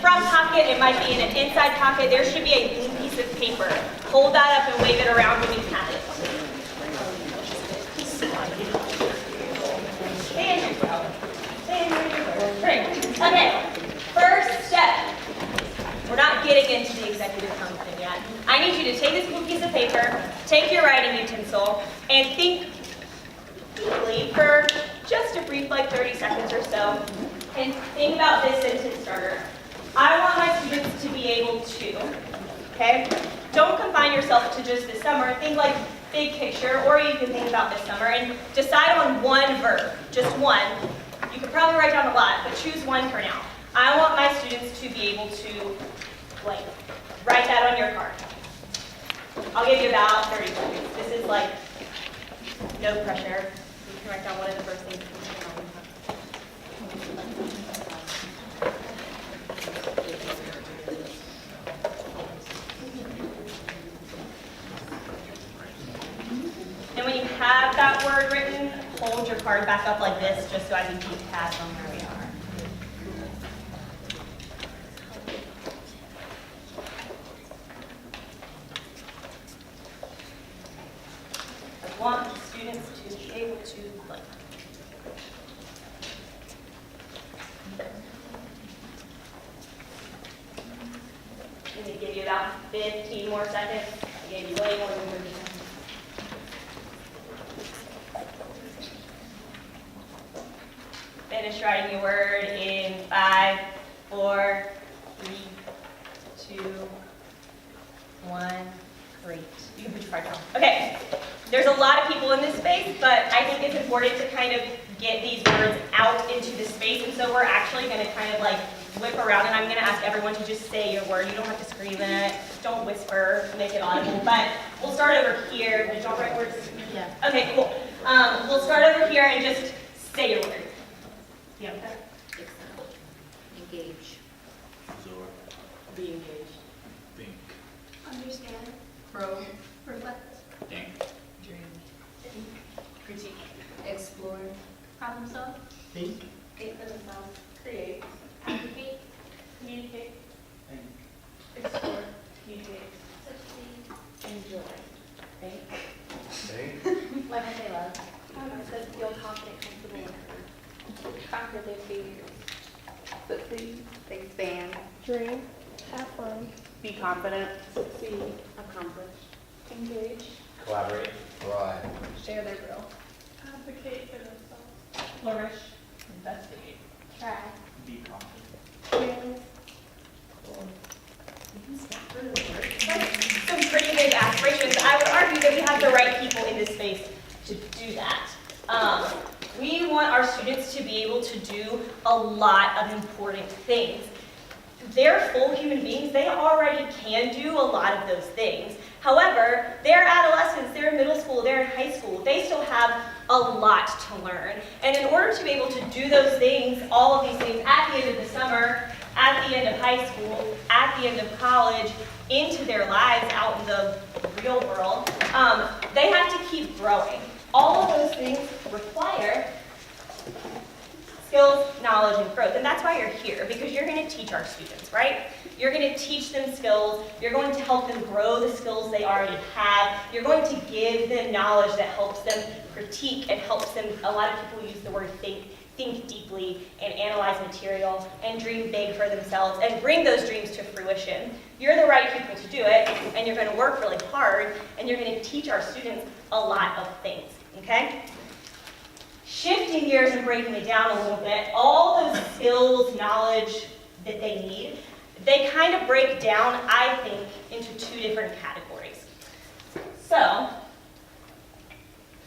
front pocket, it might be in an inside pocket. There should be a blue piece of paper. Hold that up and wave it around when you have it. Great. Okay, first step. We're not getting into the executive function yet. I need you to take this blue piece of paper, take your writing utensil, and think deeply for just a brief, like 30 seconds or so, and think about this sentence starter. I want my students to be able to, okay? Don't confine yourself to just this summer. Think like big picture, or you can think about this summer, and decide on one verb, just one. You could probably write down a lot, but choose one for now. I want my students to be able to, like, write that on your card. I'll give you about 30 seconds. This is like, no pressure. You can write down one of the first things that comes to mind. And when you have that word written, hold your card back up like this, just so I can keep tabs on where we are. I want the students to be able to blank. I'm going to give you about 15 more seconds. I gave you way more than 30 seconds. Finish writing your word in 5, 4, 3, 2, 1. Great. You can put your card down. Okay. There's a lot of people in this space, but I think it's important to kind of get these words out into the space, and so we're actually going to kind of like whip around, and I'm going to ask everyone to just say your word. You don't have to scream it. Don't whisper. Make it audible. But we'll start over here. Did y'all write words? Yeah. Okay, cool. We'll start over here and just say your word. Yeah. Engage. Absorb. Be engaged. Think. Understand. Probe. Reflect. Think. Dream. Critique. Explore. Problem solve. Think. Think for themselves. Create. Advocate. Communicate. Think. Explore. Communicate. Succeed. Enjoy. Think. Think. Like I say, love. I said feel confident, comfortable, and heard. Conquer their fears. Succeed. Expand. Dream, have fun, Be confident. succeed, accomplish, engage, Collaborate. Thrive. share their growth, advocate for themselves, Flourish. Investigate. Try. Be confident. fearless, Some pretty big aspirations. I would argue that we have the right people in this space to do that. We want our students to be able to do a lot of important things. They're full human beings. They already can do a lot of those things. However, they're adolescents, they're in middle school, they're in high school. They still have a lot to learn. And in order to be able to do those things, all of these things, at the end of the summer, at the end of high school, at the end of college, into their lives out in the real world, they have to keep growing. All of those things require skills, knowledge, and growth. And that's why you're here, because you're going to teach our students, right? You're going to teach them skills. You're going to help them grow the skills they already have. You're going to give them knowledge that helps them critique and helps them, a lot of people use the word think deeply and analyze material and dream big for themselves and bring those dreams to fruition. You're the right people to do it, and you're going to work really hard, and you're going to teach our students a lot of things, okay? Shifting gears and breaking it down a little bit, all those skills, knowledge that they need, they kind of break down, I think, into two different categories. So,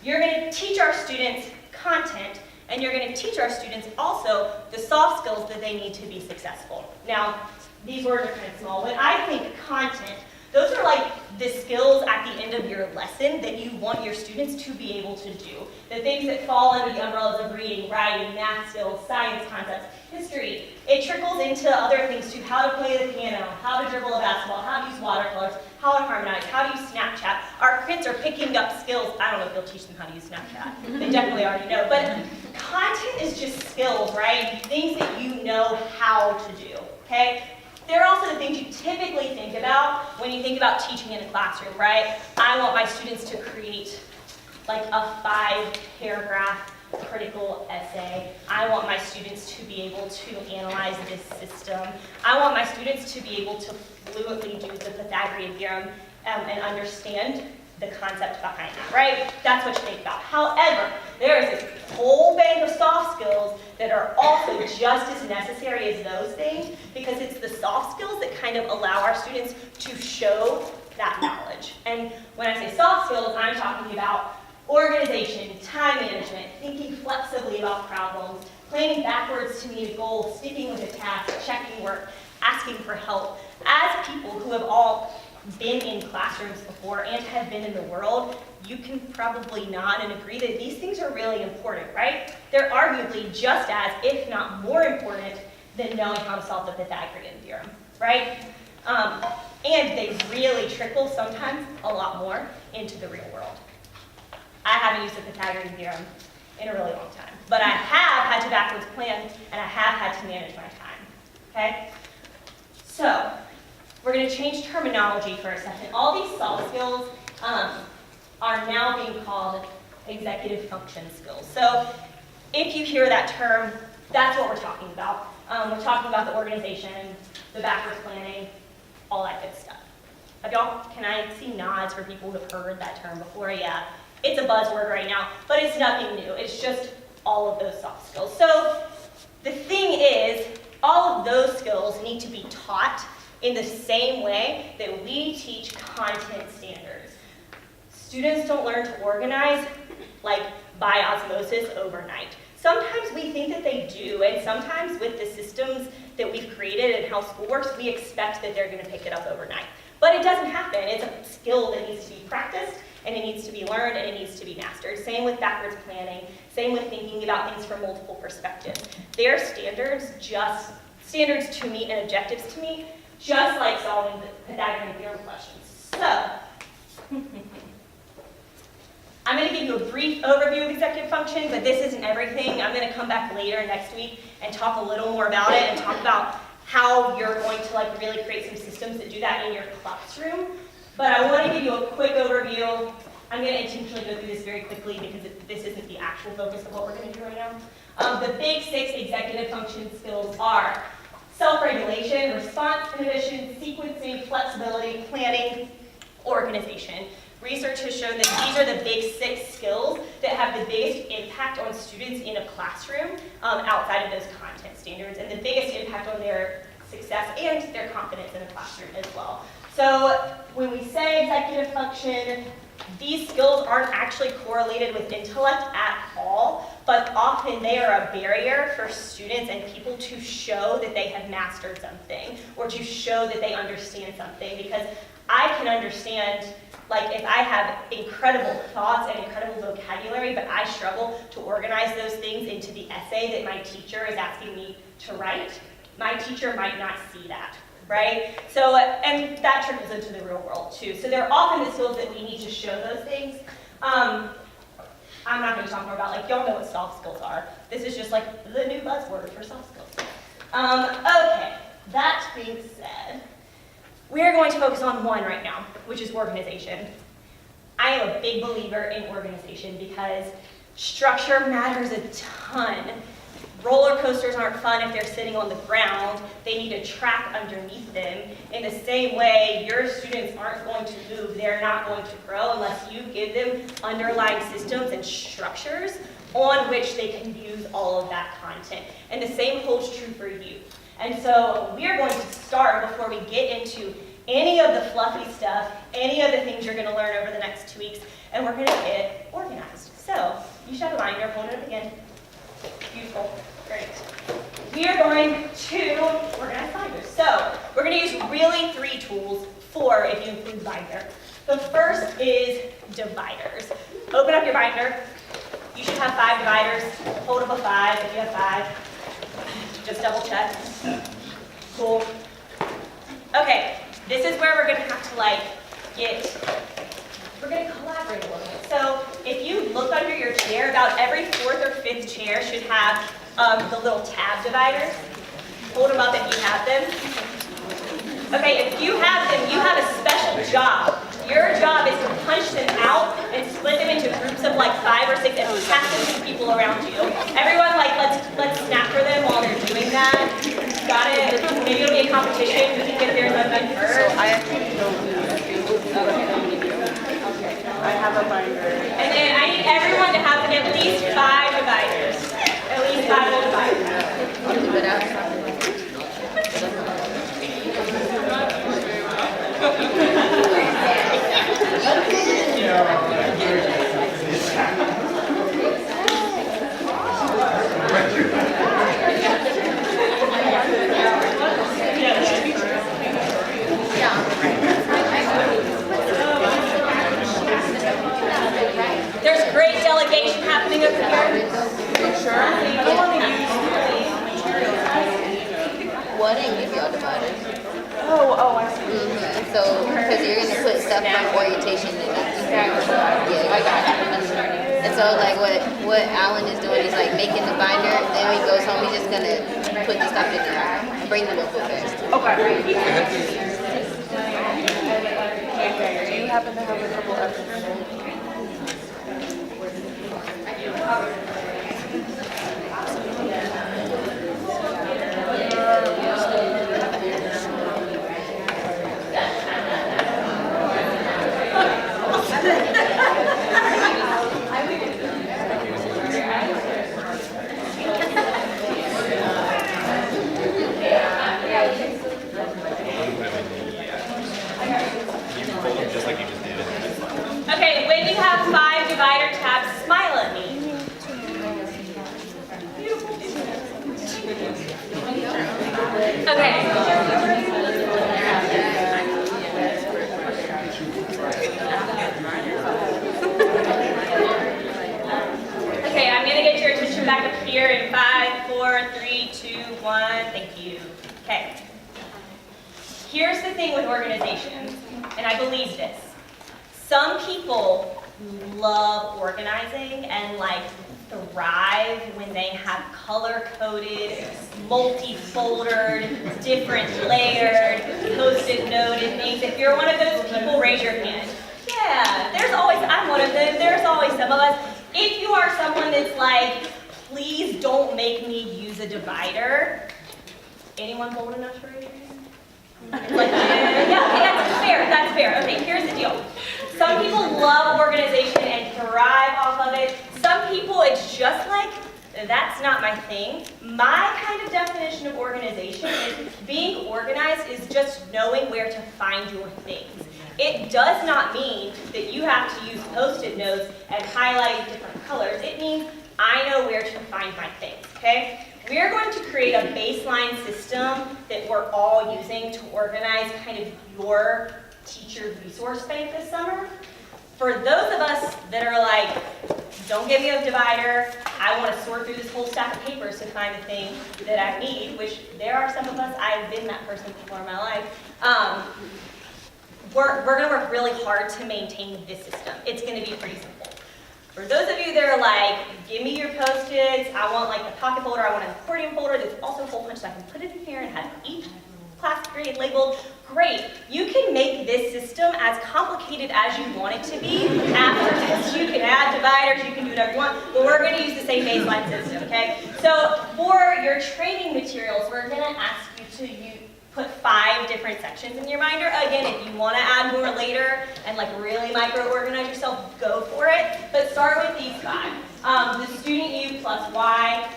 you're going to teach our students content, and you're going to teach our students also the soft skills that they need to be successful. Now, these words are kind of small, but I think content, those are like the skills at the end of your lesson that you want your students to be able to do. The things that fall under the umbrellas of reading, writing, math skills, science concepts, history. It trickles into other things too, how to play the piano, how to dribble a basketball, how to use watercolors, how to harmonize, how to use Snapchat. Our kids are picking up skills. I don't know if they'll teach them how to use Snapchat. They definitely already know. But content is just skills, right? Things that you know how to do, okay? they're also the things you typically think about when you think about teaching in a classroom, right? I want my students to create like a 5-paragraph critical essay. I want my students to be able to analyze this system. I want my students to be able to fluently do the Pythagorean theorem and understand the concept behind that, right? That's what you think about. However, there is this whole bank of soft skills that are also just as necessary as those things, because it's the soft skills that kind of allow our students to show that knowledge. And when I say soft skills, I'm talking about organization, time management, thinking flexibly about problems, planning backwards to meet a goal, sticking with a task, checking work, asking for help. As people who have all been in classrooms before and have been in the world, you can probably nod and agree that these things are really important, right? They're arguably just as, if not more important, than knowing how to solve the Pythagorean theorem, right? And they really trickle sometimes a lot more into the real world. I haven't used the Pythagorean theorem in a really long time, but I have had to backwards plan and I have had to manage my time, okay? So, we're going to change terminology for a second. All these soft skills are now being called executive function skills. So if you hear that term, that's what we're talking about. We're talking about the organization, the backwards planning, all that good stuff. Can I see nods for people who have heard that term before? Yeah, it's a buzzword right now, but it's nothing new. It's just all of those soft skills. So the thing is, all of those skills need to be taught in the same way that we teach content standards. Students don't learn to organize like by osmosis overnight. Sometimes we think that they do, and sometimes with the systems that we've created and how school works, we expect that they're going to pick it up overnight. But it doesn't happen. It's a skill that needs to be practiced, and it needs to be learned, and it needs to be mastered. Same with backwards planning, same with thinking about things from multiple perspectives. They're standards to meet and objectives to meet, just like solving the Pythagorean theorem questions. So, I'm going to give you a brief overview of executive function, but this isn't everything. I'm going to come back later next week and talk a little more about it and talk about how you're going to really create some systems that do that in your classroom. But I want to give you a quick overview. I'm going to intentionally go through this very quickly because this isn't the actual focus of what we're going to do right now. The big 6 executive function skills are self-regulation, response inhibition, sequencing, flexibility, planning, organization. Research has shown that these are the big 6 skills that have the biggest impact on students in a classroom outside of those content standards, and the biggest impact on their success and their confidence in the classroom as well. So when we say executive function, these skills aren't actually correlated with intellect at all, but often they are a barrier for students and people to show that they have mastered something or to show that they understand something, because I can understand, if I have incredible thoughts and incredible vocabulary, but I struggle to organize those things into the essay that my teacher is asking me to write, my teacher might not see that, right? So, and that trickles into the real world too. So they're often the skills that we need to show those things. I'm not going to talk more about, y'all know what soft skills are. This is just the new buzzword for soft skills. Okay, that being said, we are going to focus on one right now, which is organization. I am a big believer in organization because structure matters a ton. Roller coasters aren't fun if they're sitting on the ground. They need a track underneath them. In the same way, your students aren't going to move. They're not going to grow unless you give them underlying systems and structures on which they can use all of that content. And the same holds true for you. And so we're going to start before we get into any of the fluffy stuff, any of the things you're going to learn over the next 2 weeks, and we're going to get organized. So you should have a binder, hold it up again. Beautiful, great. We're going to have binders. So we're going to use really 3 tools, 4 if you include binder. The first is dividers. Open up your binder. You should have 5 dividers. Hold up a 5 if you have 5. Just double check. Cool. Okay, this is where we're going to have to we're going to collaborate a little bit. So if you look under your chair, about every 4th or 5th chair should have the little tab dividers. Hold them up if you have them. Okay, if you have them, you have a special job. Your job is to punch them out and split them into groups of like 5 or 6 and pass them to people around you. Everyone, like, let's snap for them while they're doing that. Got it? Maybe it'll be a competition. Who can get theirs undone first? So I actually don't do I have a binder. And then I need everyone to have at least 5 dividers. At least 5 little dividers. There's great delegation happening over here. Sure. I don't want to use materials. What didn't give y'all dividers? Oh, I see. So, because you're gonna put stuff from orientation in it. Yeah, I got it. And so, like, what Alan is doing is like making the binder. Then when he goes home, he's just gonna put the stuff in there and bring the notebook first. Okay. Do you happen to have a couple extras? Okay, when you have 5 divider tabs, smile at me. Okay, I'm gonna get your attention back up here in 5, 4, 3, 2, 1. Thank you. Okay. Here's the thing with organizations, and I believe this. Some people love organizing and like thrive when they have color-coded, multi-foldered, different layered, post-it noted things. If you're one of those people, raise your hand. Yeah, I'm one of them. There's always some of us. If you are someone that's like, please don't make me use a divider. Anyone bold enough to raise your hand? Like, yeah, that's fair. Okay, here's the deal. Some people love organization and thrive off of it. Some people, it's just like, that's not my thing. My kind of definition of organization is being organized is just knowing where to find your things. It does not mean that you have to use Post-it notes and highlight different colors. It means I know where to find my things, okay? We are going to create a baseline system that we're all using to organize kind of your teacher resource bank this summer. For those of us that are like, don't give me a divider, I want to sort through this whole stack of papers to find the thing that I need, which there are some of us, I've been that person before in my life. We're going to work really hard to maintain this system. It's going to be pretty simple. For those of you that are like, give me your Post-its, I want like the pocket folder, I want an accordion folder that's also hole punched so I can put it in here and have each class period labeled. Great. You can make this system as complicated as you want it to be. After this, you can add dividers, you can do whatever you want, but we're going to use the same baseline system, okay? So for your training materials, we're going to ask you to put 5 different sections in your binder. Again, if you want to add more later and like really micro-organize yourself, go for it. But start with these 5. The student U plus Y.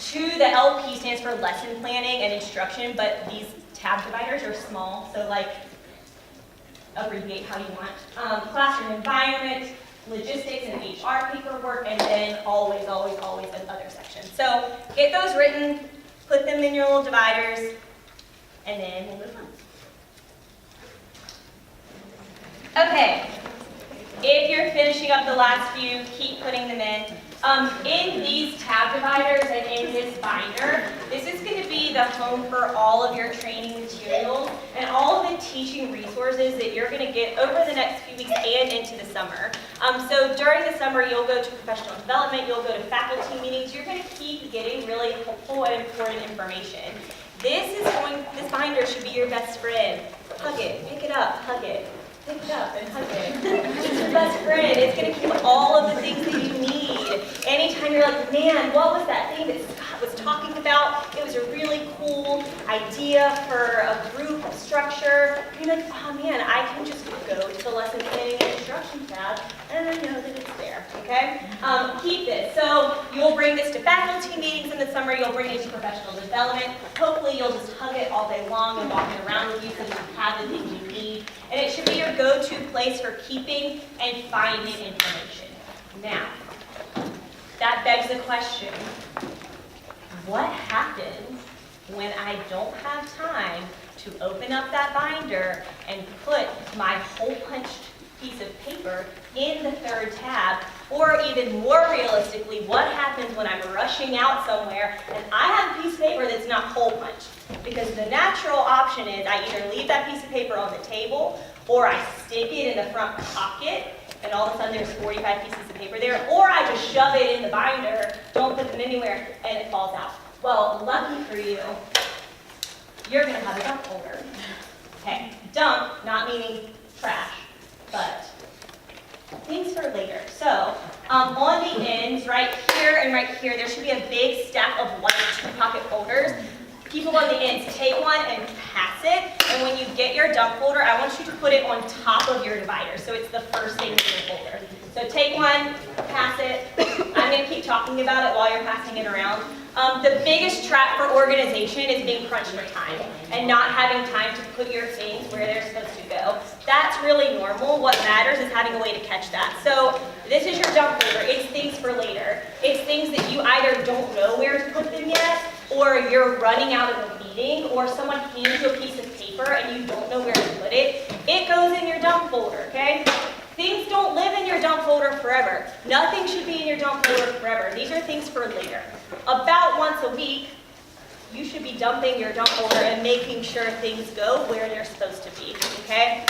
2, the LP stands for lesson planning and instruction, but these tab dividers are small, so like abbreviate how you want. Classroom environment, logistics and HR paperwork, and then always another section. So get those written, put them in your little dividers, and then we'll move on. Okay, if you're finishing up the last few, keep putting them in. In these tab dividers and in this binder, this is going to be the home for all of your training materials and all of the teaching resources that you're going to get over the next few weeks and into the summer. So during the summer, you'll go to professional development, you'll go to faculty meetings, you're going to keep getting really helpful and important information. This binder should be your best friend. Hug it, pick it up, hug it. Pick it up and hug it. It's your best friend. It's going to keep all of the things that you need. Anytime you're like, man, what was that thing that Scott was talking about? It was a really cool idea for a group structure. And you're like, oh man, I can just go to the lesson planning and instruction tab and I know that it's there, okay? Keep this. So you'll bring this to faculty meetings in the summer. You'll bring it to professional development. Hopefully you'll just hug it all day long and walk it around with you so you have the things you need. And it should be your go-to place for keeping and finding information. Now, that begs the question, what happens when I don't have time to open up that binder and put my hole punched piece of paper in the third tab? Or even more realistically, what happens when I'm rushing out somewhere and I have a piece of paper that's not hole punched? Because the natural option is I either leave that piece of paper on the table, or I stick it in the front pocket, and all of a sudden there's 45 pieces of paper there, or I just shove it in the binder, don't put them anywhere, and it falls out. Well, lucky for you, you're going to have a dump folder. Okay, dump, not meaning trash, but things for later. So, on the ends, right here and right here, there should be a big stack of white two-pocket folders. People on the ends, take one and pass it, and when you get your dump folder, I want you to put it on top of your divider, so it's the first thing in your folder. So take one, pass it. I'm going to keep talking about it while you're passing it around. The biggest trap for organization is being crunched for time and not having time to put your things where they're supposed to go. That's really normal. What matters is having a way to catch that. So this is your dump folder. It's things for later. It's things that you either don't know where to put them yet, or you're running out of a meeting, or someone hands you a piece of paper and you don't know where to put it. It goes in your dump folder, okay? Things don't live in your dump folder forever. Nothing should be in your dump folder forever. These are things for later. About once a week, you should be dumping your dump folder and making sure things go where they're supposed to be, okay?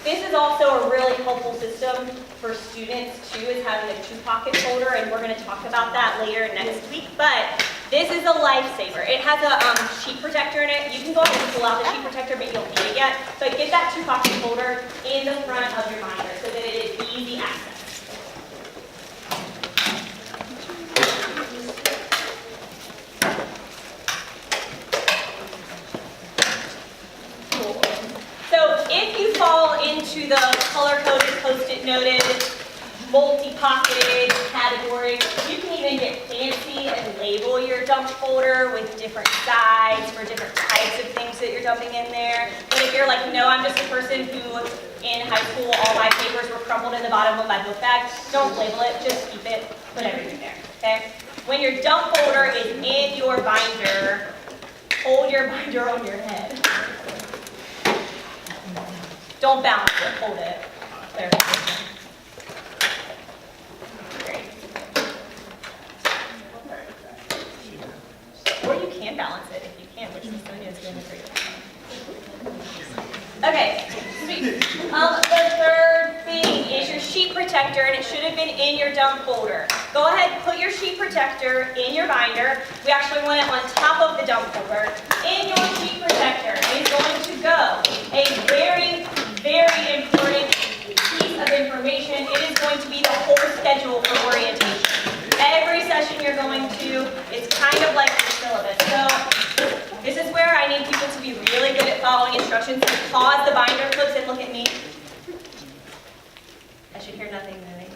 This is also a really helpful system for students too, is having a two-pocket folder, and we're going to talk about that later next week. But this is a lifesaver. It has a sheet protector in it. You can go ahead and pull out the sheet protector, but you don't need it yet. But get that two-pocket folder in the front of your binder so that it is easy access. If you fall into the color-coded, post-it noted, multi-pocketed category, you can even get fancy and label your dump folder with different sides for different types of things that you're dumping in there. But if you're like, no, I'm just a person who in high school all my papers were crumpled in the bottom of my book bag, don't label it, just keep it, put everything there, okay? When your dump folder is in your binder, hold your binder on your head. Don't balance it, hold it. There. Great. Or you can balance it if you can, which Sonia is doing a great job. Okay, sweet. The third thing is your sheet protector, and it should have been in your dump folder. Go ahead, put your sheet protector in your binder. We actually want it on top of the dump folder. In your sheet protector is going to go a very important piece of information. It is going to be the whole schedule for orientation. Every session you're going to, it's kind of like the syllabus. So this is where I need people to be really good at following instructions. Pause the binder clips and look at me. I should hear nothing really.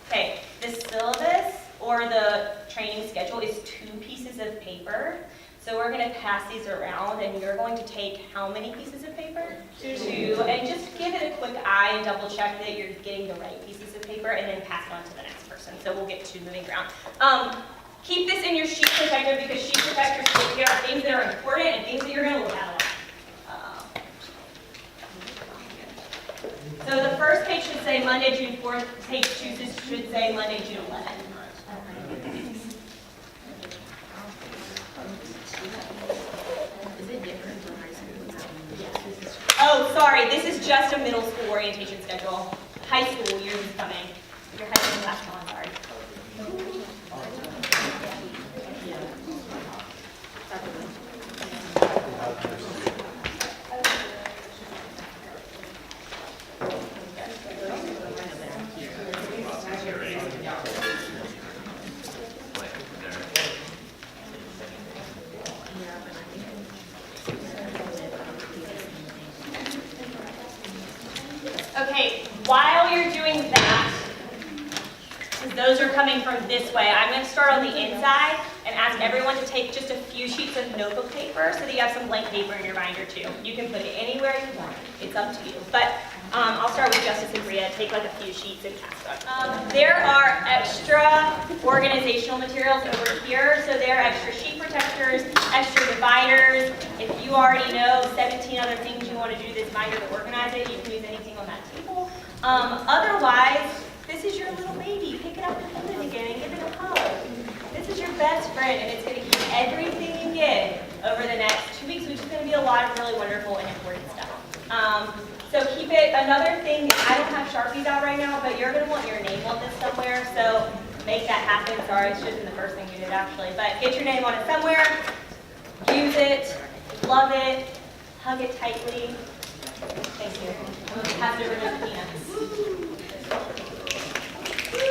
Okay, the syllabus or the training schedule is 2 pieces of paper. So we're going to pass these around, and you're going to take how many pieces of paper? 2. And just give it a quick eye and double check that you're getting the right pieces of paper, and then pass it on to the next person. So we'll get 2 moving around. Keep this in your sheet protector, because sheet protectors take care of things that are important and things that you're going to look at a lot. So the first page should say Monday, June 4th. Page 2 should say Monday, June 11th. Oh, sorry, this is just a middle school orientation schedule. High school, yours is coming. Your high school last one, sorry. Those are coming from this way. I'm going to start on the inside and ask everyone to take just a few sheets of notebook paper so that you have some blank paper in your binder too. You can put it anywhere you want. It's up to you. But I'll start with Justice and Bria. Take like a few sheets and cast on. There are extra organizational materials over here. So there are extra sheet protectors, extra dividers. If you already know 17 other things you want to do this binder to organize it, you can use anything on that table. Otherwise, this is your little baby. Pick it up and hold it again and give it a hug. This is your best friend, and it's going to keep everything you get over the next 2 weeks, which is going to be a lot of really wonderful and important stuff. So keep it. Another thing, I don't have Sharpies out right now, but you're going to want your name on this somewhere, so make that happen. Sorry, it's just in the first thing you did, actually. But get your name on it somewhere. Use it. Love it. Hug it tightly. Thank you. Pass it over to Tina.